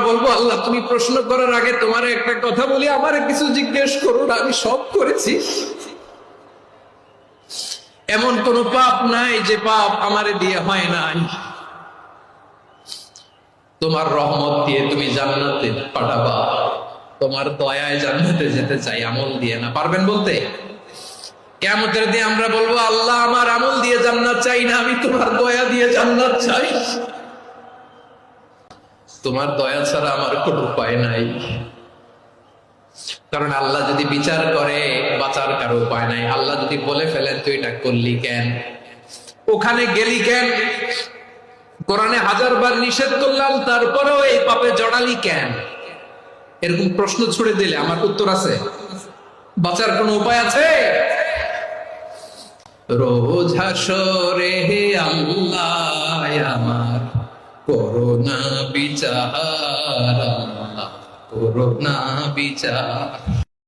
বলবো, আল্লাহ তুমি প্রশ্ন করার আগে তোমার একটা কথা বলি, আমারে কিছু জিজ্ঞেস করো না, আমি সব করেছি। এমন কোন পাপ নাই যে পাপ আমারে দিয়ে হয় নাই। তোমার রহমত দিয়ে তুমি জান্নাতে পাঠাবা, তোমার দয়ায় জান্নাতে যেতে চাই, আমল দিয়ে না। পারবেন বলতে? কিয়ামতের দিন আমরা বলবো, আল্লাহ আমার আমল দিয়ে জান্নাত চাই না, আমি তোমার দয়া দিয়ে জান্নাত চাই। তোমার দয়া ছাড়া আমার কোনো উপায় নাই। কারণ আল্লাহ যদি বিচার করে, বাঁচার কারো উপায় নাই। আল্লাহ যদি বলে ফেলেন তুই এটা করলি কেন, ওখানে গেলি কেন, কোরআনে 1000 বার নিষেধ করলাম তারপরেও এই পাপে জড়ালি কেন, এরকম প্রশ্ন ছুড়ে দিলে আমার উত্তর আছে? বাঁচার কোনো উপায় আছে? রোজ হাসরে হে আল্লাহ আমার করোনা বিচার, করোনা বিচার।